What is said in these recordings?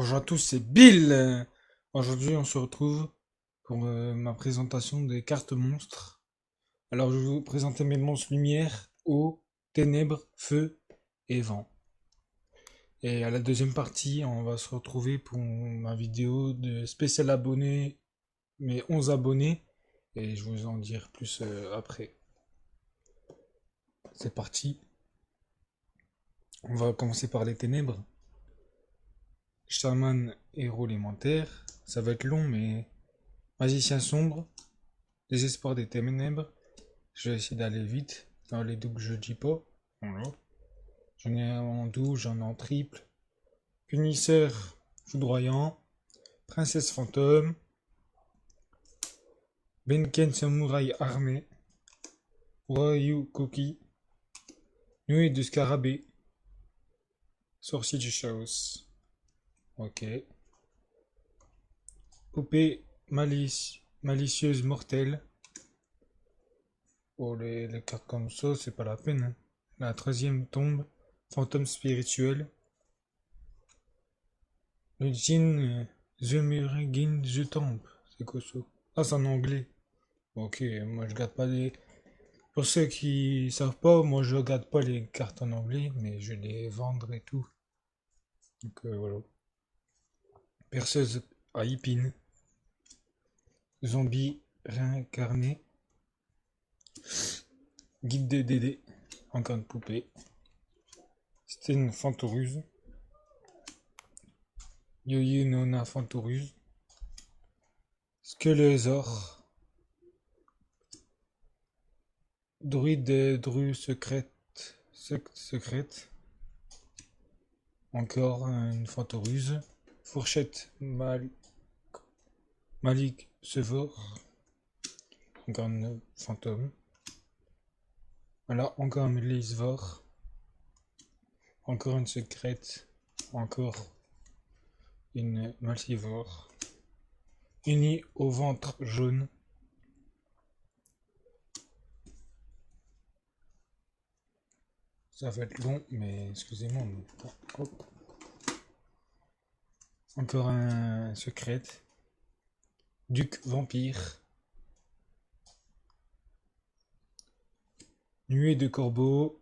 Bonjour à tous, c'est Bill. Aujourd'hui, on se retrouve pour ma présentation des cartes monstres. Alors, je vais vous présenter mes monstres lumière, eau, ténèbres, feu et vent. Et à la deuxième partie, on va se retrouver pour ma vidéo de spécial abonné, mes 11 abonnés. Et je vais vous en dire plus après. C'est parti. On va commencer par les ténèbres. Shaman, héros élémentaire. Ça va être long, mais magicien sombre. Désespoir des ténèbres. Je vais essayer d'aller vite. Dans les doubles, je dis pas. Voilà. J'en ai en double, j'en ai en triple. Punisseur foudroyant. Princesse fantôme. Benken samouraï armé. Ryu Koki. Nuée de scarabée. Sorcier du chaos. Ok. Poupée malicieuse mortelle. Oh, les cartes comme ça, c'est pas la peine, hein. La troisième tombe. Fantôme spirituel. Le djinn The Murigin The Tomb. C'est quoi ça? Ah, c'est en anglais. Ok, moi je garde pas les. Pour ceux qui savent pas, moi je regarde pas les cartes en anglais, mais je les vendre et tout. Donc voilà. Perceuse à épine. Zombie réincarné. Guide de Dédé. Encore une poupée. C'était une fantoruse. Yo-Yo Nona fantoruse. Squelesaure. Druide dru secrète. Secrète. Encore une fantoruse. Fourchette Malik Sevor. Encore une fantôme. Voilà, encore un Melisvor. Encore une secrète. Encore une Malsivore. Unie au ventre jaune. Ça va être long, mais excusez-moi. Mais... Hop. Encore un secret. Duc vampire. Nuée de corbeaux.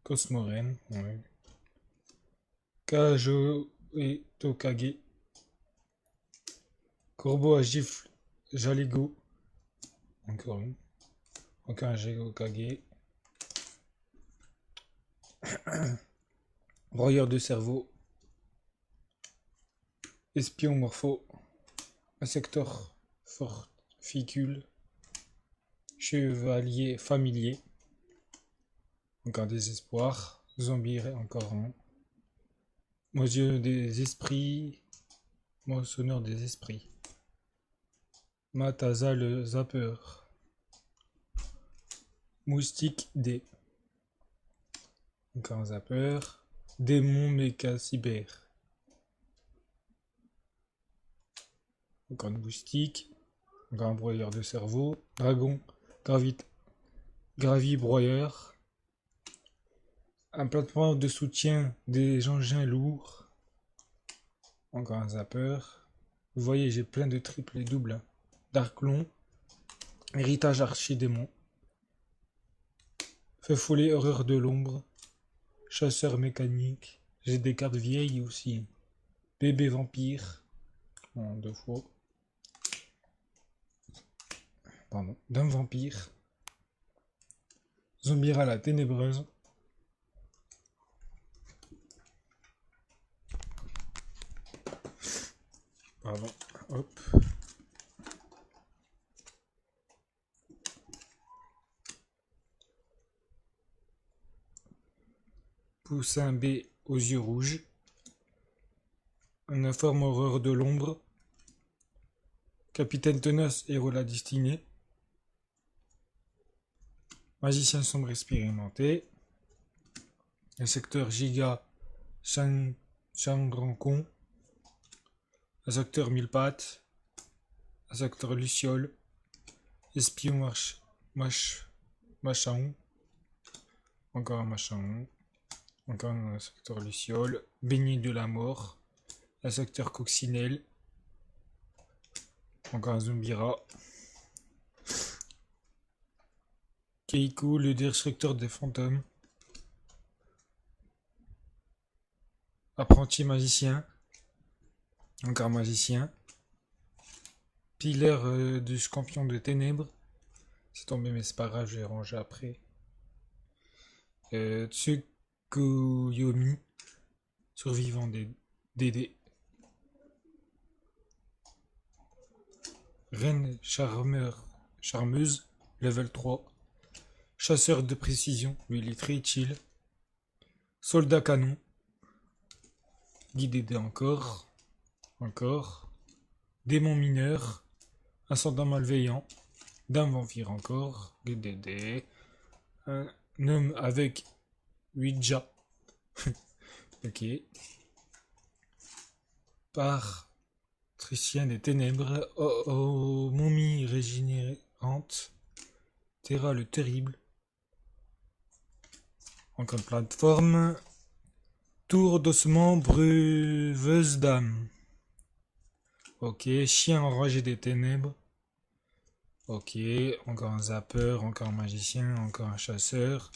Cosmorène. Ouais. Kajo et Tokage. Corbeau à gifle. Jaligo. Encore une. Encore un Jokage. Broyeur de cerveau. Espion morpho. Insecteur forficule. Chevalier familier. Encore désespoir. Zombie encore un. Monsieur des esprits. Moissonneur des esprits. Mataza le zapper. Moustique D. Encore un zapper. Démon méca cyber. Encore une moustique. Encore un broyeur de cerveau. Dragon. Gravi broyeur. Un plateforme de soutien des engins lourds. Encore un zapper. Vous voyez, j'ai plein de triples et doubles. Darklon. Héritage archidémon. Feu follet, horreur de l'ombre. Chasseur mécanique. J'ai des cartes vieilles aussi. Bébé vampire. En 2 fois. Pardon. Dame vampire. Zombira la ténébreuse. Pardon. Hop. Poussin B aux yeux rouges. Un informe horreur de l'ombre. Capitaine tenace, héros la destinée. Magicien sombre expérimenté. Insecteur giga Changrancon. Insecteur mille pattes. Insecteur luciole. Espion machaon. Encore un machaon. Encore un insecteur luciole. Béni de la mort. Un secteur coccinelle. Encore un Zumbira. Keiko, le destructeur des fantômes. Apprenti magicien. Encore magicien. Pilaire du Scorpion de Ténèbres. C'est tombé, mais c'est pas grave, je vais ranger après. Tsukuyomi. Survivant des DD. Reine charmeuse, level 3. Chasseur de précision, lui il est très chill. Soldat canon. Guide DD encore. Démon mineur. Ascendant malveillant. Dame vampire encore. Guide DD. Un homme avec Ouija. Ok. Patricien des ténèbres. Momie régénérante. Terra le terrible. Encore une plateforme. Tour d'ossement breveuse d'âme. Ok. Chien enragé des ténèbres. Ok. Encore un zapper. Encore un magicien. Encore un chasseur.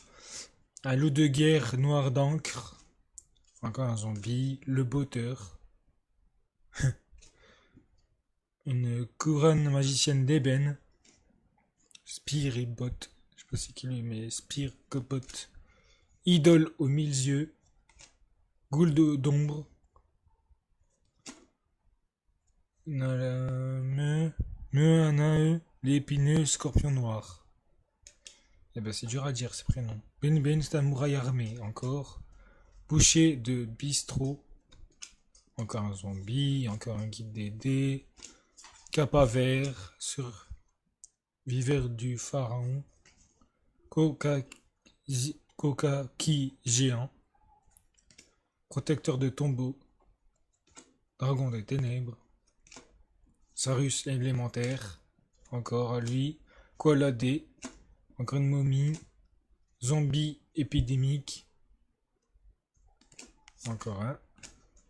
Un loup de guerre noir d'encre. Encore un zombie. Le botteur. Une couronne magicienne d'ébène. Spiribot. Je sais pas c'est qui lui, mais Spiribot. Idole aux 1000 yeux. Goule d'ombre. L'épineux scorpion noir. Eh ben c'est dur à dire ces prénoms. Ben c'est un mouraille armé. Encore. Boucher de bistrot. Encore un zombie. Encore un guide DD. Capa vert. Surviveur du pharaon. Kokaki géant. Protecteur de tombeaux. Dragon des ténèbres. Sarus élémentaire. Encore à lui. Koaladé. Encore une momie. Zombie épidémique. Encore un.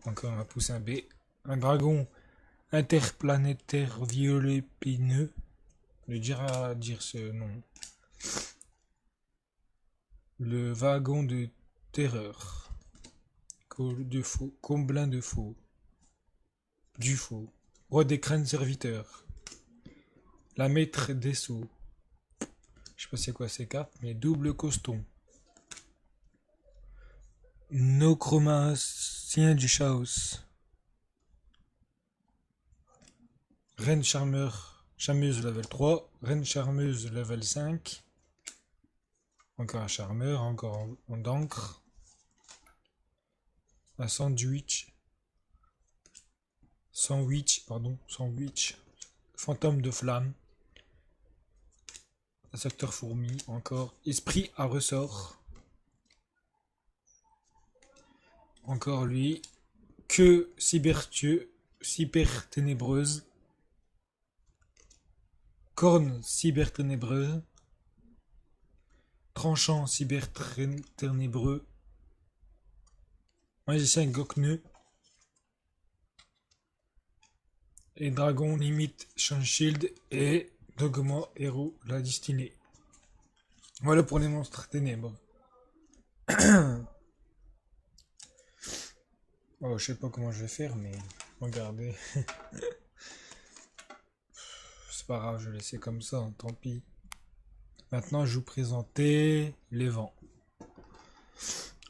Encore un poussin B. Un dragon interplanétaire violet épineux. Le dire à dire ce nom. Le wagon de terreur. Comblin de faux. Du faux. Roi des crânes serviteurs. La maître des sceaux. Je sais pas c'est quoi ces cartes, mais double coston. Necromancien du chaos. Reine charmeuse level 3. Reine charmeuse level 5. Encore un charmeur, encore en d'encre. Un sandwich. Sandwich. Fantôme de flamme. Un secteur fourmi, encore. Esprit à ressort. Encore lui. Que cyber ténébreuse. Corne cyber ténébreuse. Tranchant cyber ténébreux. Magicien Gokneu. Et dragon limite Shield et Dogma héros la destinée. Voilà pour les monstres ténèbres. Oh, je sais pas comment je vais faire, mais regardez. C'est pas grave, je vais laisser comme ça, hein, tant pis. Maintenant, je vais vous présenter les vents.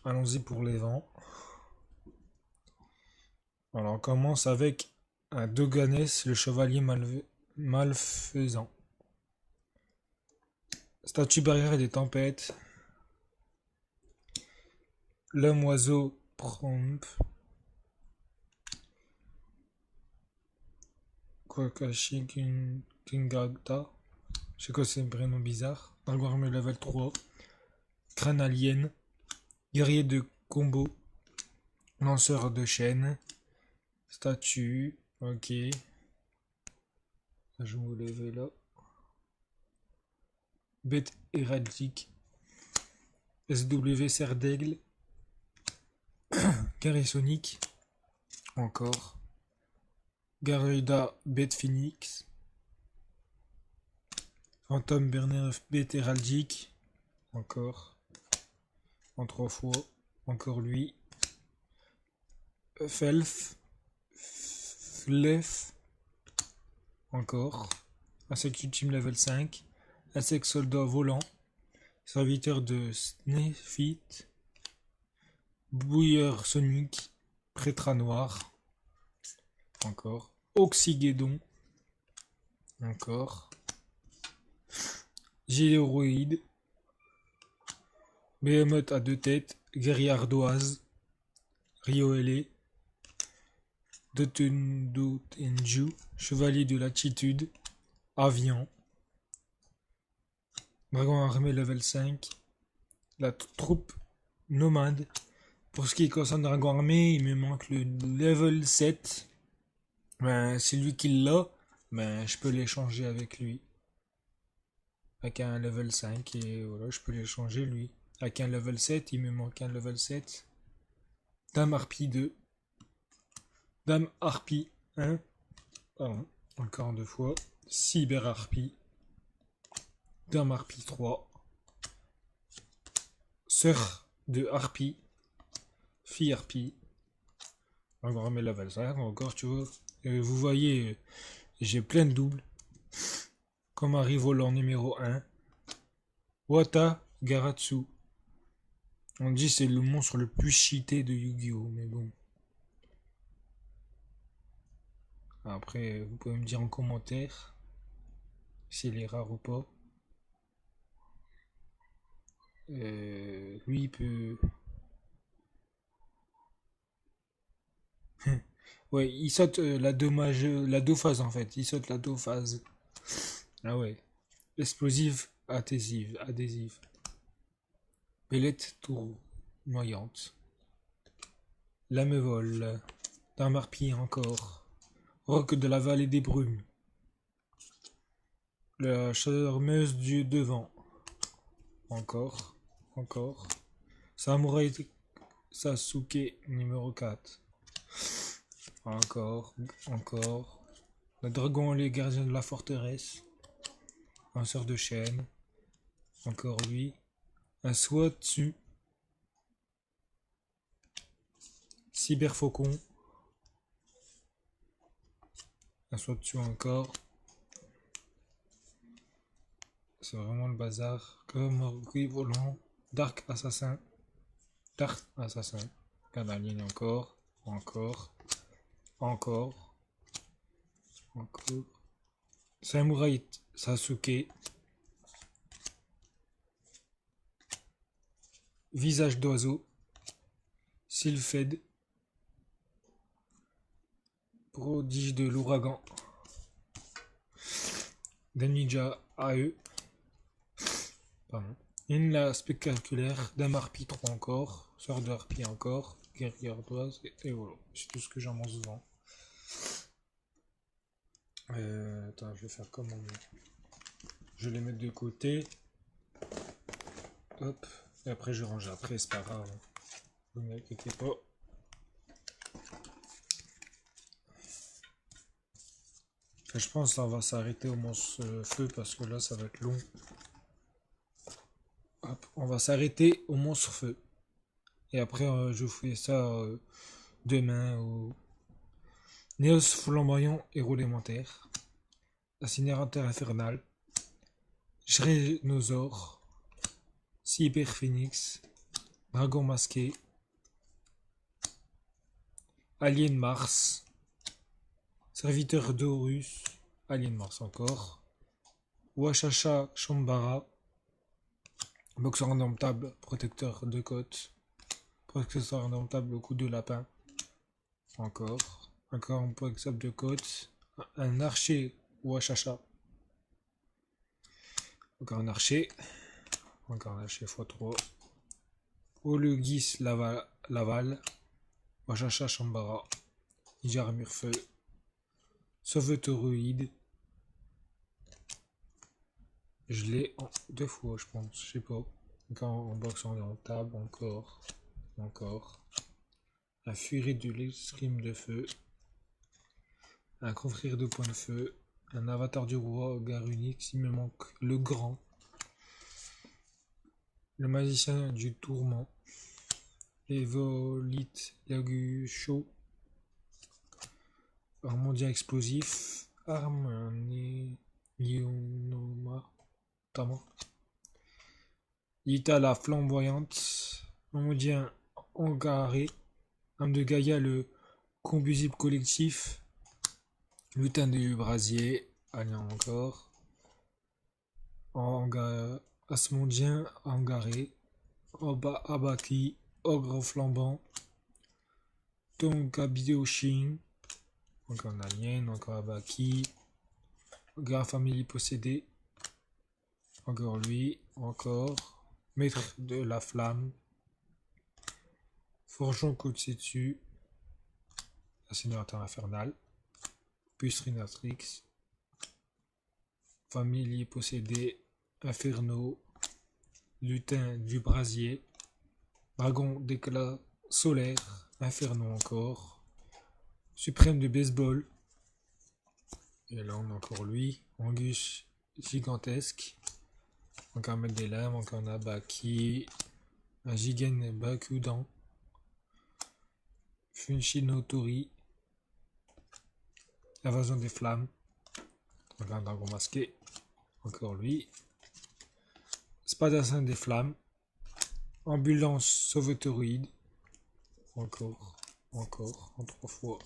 Allons-y pour les vents. Alors, on commence avec un Doganès, le chevalier malfaisant. Statue barrière des tempêtes. L'homme oiseau Promp. Kwakashi Kingata. Je sais quoi, c'est un prénom bizarre. Dragon armé level 3. Crâne alien. Guerrier de combo. Lanceur de chaîne. Statue. Ok. Je vais me lever là. Bête héraldique. SW serre d'aigle. Carré sonique. Encore. Garuda bête phoenix. Fantôme Berner bête héraldique. Encore. En 3 fois. Encore lui. Felf. Flef. Encore. Insecte ultime level 5. Insecte soldat volant. Serviteur de Snephit. Bouilleur sonique. Prêtra noir. Encore. Oxygédon. Encore. Géléroïde. Behemoth à 2 têtes. Guerrier ardoise. Rioele. Dotendu Tenju. Chevalier de latitude. Avian. Dragon armé level 5. La troupe nomade. Pour ce qui concerne Dragon armé, il me manque le level 7. Ben, c'est lui qui l'a. Ben, je peux l'échanger avec lui. Avec un level 5. Et voilà, je peux l'échanger lui. Avec un level 7, il me manque un level 7. Dame Harpie 2. Dame Harpie 1. Pardon, encore 2 fois. Cyber Harpie. Dame Harpie 3. Sœur de Harpie. Fille Harpie. On va remettre level 5 encore, tu vois. Vous voyez, j'ai plein de doubles. Comme arrive volant numéro 1. Wata Garatsu. On dit c'est le monstre le plus cheaté de Yu-Gi-Oh! Mais bon. Après, vous pouvez me dire en commentaire s'il est rare ou pas. Lui, il peut... Ouais, il saute la deux phases en fait. Il saute la deux phases. Ah ouais. Explosive, adhésive. Belette tournoyante. Lame vol. D'un marpille encore. Roc de la vallée des brumes. La charmeuse du devant. Encore. Samouraï Sasuke numéro 4. Encore. Le dragon et les gardiens de la forteresse. Un sort de chêne. Encore lui. Un Swatsu. Cyberfaucon. Un Swatsu encore. C'est vraiment le bazar. Comme volant. Dark Assassin. Canaline encore. Samouraï Sasuke. Visage d'oiseau. Sylphède. Prodige de l'ouragan. Des ninjas AE. Pardon. Une spectaculaire. Dame Harpie 3 encore. Sœur de Harpie encore. Guerrier ardoise. Et voilà. C'est tout ce que j'en pense souvent. Attends, je vais faire comment? Je vais les mettre de côté. Hop. Et après, je range après, c'est pas grave. Ne vous inquiétez pas. Enfin, je pense qu'on va s'arrêter au monstre feu parce que là, ça va être long. Hop. On va s'arrêter au monstre feu. Et après, je vous fais ça demain au Néos flamboyant héros élémentaire. Incinérateur infernal. Shrénosaure. Cyber Phoenix. Dragon masqué. Alien Mars. Serviteur d'Horus. Alien Mars encore. Washacha Shambara. Boxeur indomptable. Protecteur de côte. Protecteur indomptable au coup de lapin. Encore un protecteur de côte. Un archer Washacha. Encore un archer x3. Olugis Laval. Wachacha Shambara. Ninja armure feu. Sauvetoroïde. Je l'ai en 2 fois, je pense. Je sais pas. Encore en box en table. Encore. La furie de l'escrime de feu. un confrère de point de feu, un avatar du roi, gare unique, il me manque le grand, le magicien du tourment, Évolite Yagucho, Armondia explosif, arme Lionoma, Tama, Lita la flamboyante, Armondien Angaré, âme de Gaïa le combustible collectif, lutin du brasier, alliant encore, Asmondien Angaré, Oba Abaki, ogre flambant, Tonga-Bioshin, encore un alien, encore Abaki, Ogre famille possédée, encore lui, encore, maître de la flamme, Forgeon Kotsetsu, incinérateur infernal, Pustrinatrix, famille possédée, Inferno, lutin du brasier, dragon d'éclat solaire, Inferno encore, suprême du baseball, et là on a encore lui, Angus gigantesque, encore un mec des lames, encore un Abaki, un Jigen Bakudan, Funshino Tori, invasion des flammes, encore un dragon masqué, encore lui, Spadassin des flammes, ambulance sauveteroïde, encore, en 3 fois,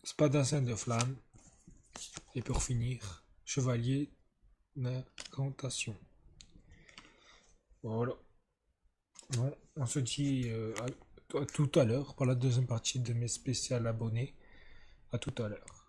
Spadassin de flammes, et pour finir, chevalier d'incantation. Voilà. Bon, on se dit à tout à l'heure pour la deuxième partie de mes spéciales abonnés. À tout à l'heure.